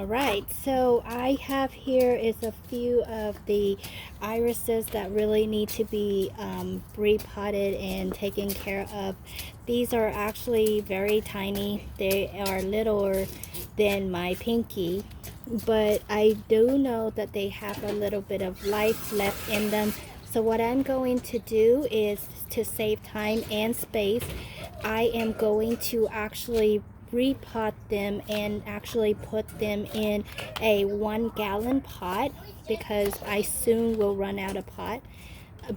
Alright, so I have here is a few of the irises that really need to be repotted and taken care of. These are actually very tiny. They are littler than my pinky, but I do know that they have a little bit of life left in them. So what I'm going to do is, to save time and space, I am going to actually repot them and actually put them in a 1 gallon pot, because I soon will run out of pot.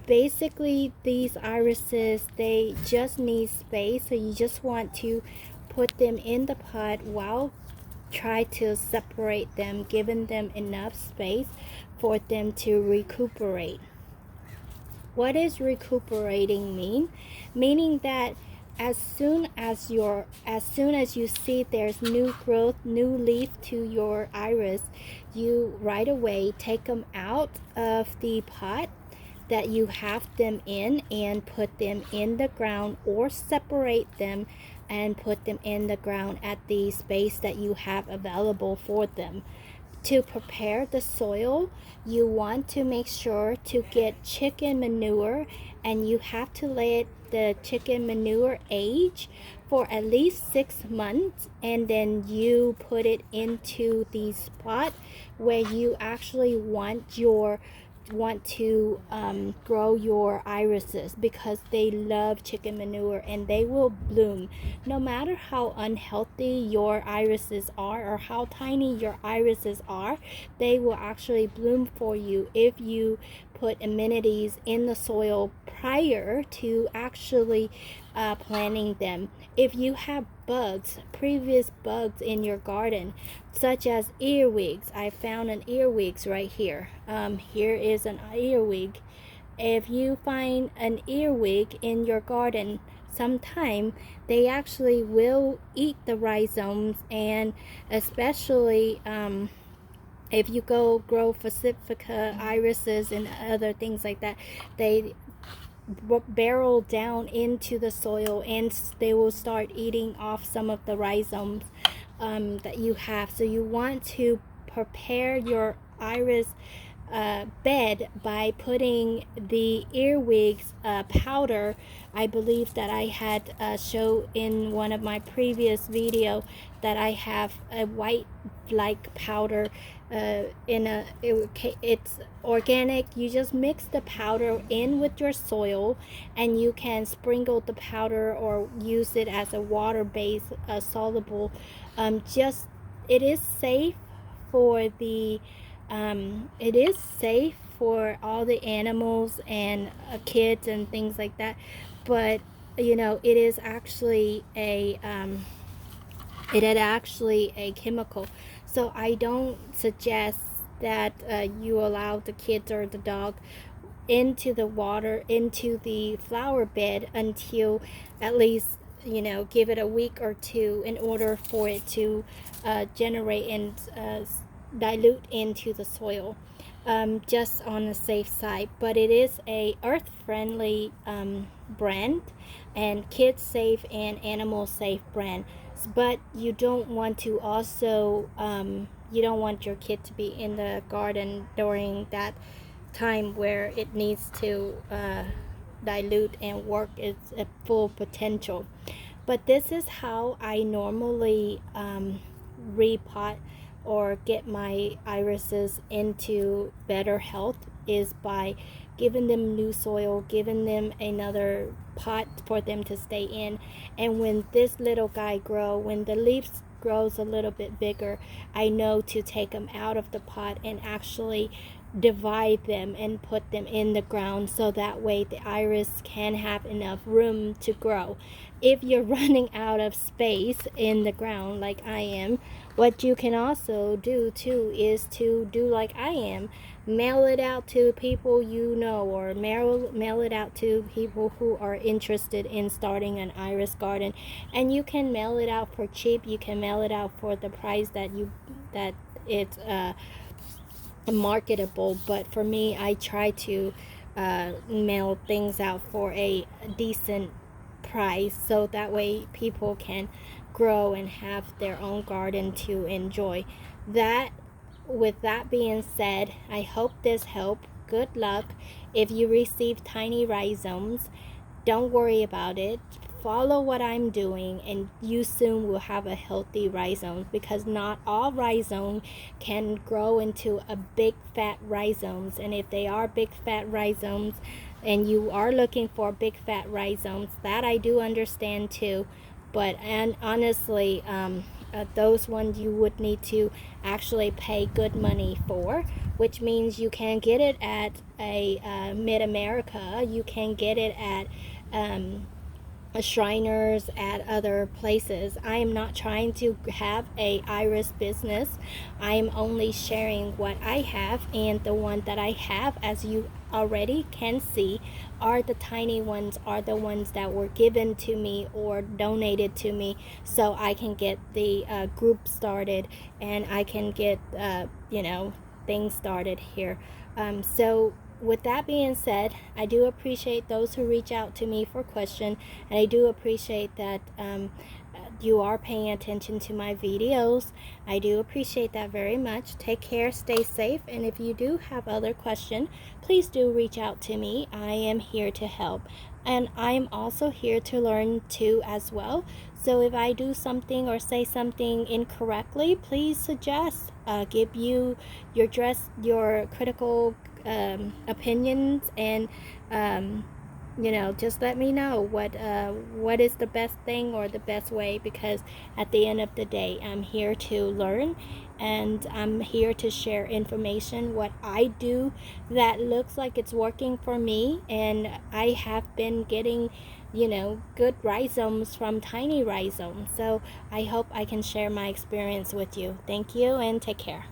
Basically, these irises, they just need space, so you just want to put them in the pot while try to separate them, giving them enough space for them to recuperate. What does recuperating mean? Meaning that as soon as you see there's new growth, new leaf to your iris, you right away take them out of the pot that you have them in and put them in the ground, or separate them and put them in the ground at the space that you have available for them. To prepare the soil, you want to make sure to get chicken manure, and you have to let the chicken manure age for at least 6 months, and then you put it into the spot where you actually want to grow your irises, because they love chicken manure and they will bloom. No matter how unhealthy your irises are or how tiny your irises are, they will actually bloom for you if you put amenities in the soil prior to actually planting them. If you have previous bugs in your garden, such as earwigs, I found an earwigs right here. Here is an earwig. If you find an earwig in your garden, sometime they actually will eat the rhizomes, and especially if you go grow Pacifica irises and other things like that, they barrel down into the soil and they will start eating off some of the rhizomes that you have. So you want to prepare your iris bed by putting the earwigs powder. I believe that I had show in one of my previous video that I have a white like powder it's organic. You just mix the powder in with your soil, and you can sprinkle the powder or use it as a water based soluble. Just it is safe for the it is safe for all the animals and kids and things like that, but you know, it is actually a chemical. So I don't suggest that you allow the kids or the dog into the water, into the flower bed, until at least, you know, give it a week or two in order for it to generate and dilute into the soil, just on the safe side. But it is a earth friendly brand, and kids safe and animal safe brand. But you don't want to also you don't want your kid to be in the garden during that time where it needs to dilute and work its full potential. But this is how I normally repot or get my irises into better health, is by giving them new soil, giving them another pot for them to stay in. And when this little guy when the leaves grows a little bit bigger, I know to take them out of the pot and actually divide them and put them in the ground, so that way the iris can have enough room to grow. If you're running out of space in the ground like I am, what you can also do too is to do like I am: mail it out to people you know, or mail it out to people who are interested in starting an iris garden. And you can mail it out for cheap. You can mail it out for the price that it's marketable. But for me, I try to mail things out for a decent price, so that way people can grow and have their own garden to enjoy. That with that being said, I hope this helped. Good luck. If you receive tiny rhizomes, don't worry about it. Follow what I'm doing, and you soon will have a healthy rhizome, because not all rhizome can grow into a big fat rhizomes. And if they are big fat rhizomes and you are looking for big fat rhizomes, that I do understand too. But and honestly, those ones you would need to actually pay good money for, which means you can get it at a Mid-America, you can get it at Shriners, at other places. I am not trying to have a iris business. I am only sharing what I have, and the one that I have, as you already can see, are the tiny ones, are the ones that were given to me or donated to me, so I can get the group started, and I can get things started here. So with that being said, I do appreciate those who reach out to me for questions, and I do appreciate that you are paying attention to my videos. I do appreciate that very much. Take care, stay safe, and if you do have other questions, please do reach out to me. I am here to help, and I am also here to learn too as well. So if I do something or say something incorrectly, please suggest, give you your critical opinions, and just let me know what is the best thing or the best way, because at the end of the day, I'm here to learn, and I'm here to share information, what I do that looks like it's working for me. And I have been getting good rhizomes from tiny rhizomes, so I hope I can share my experience with you. Thank you, and take care.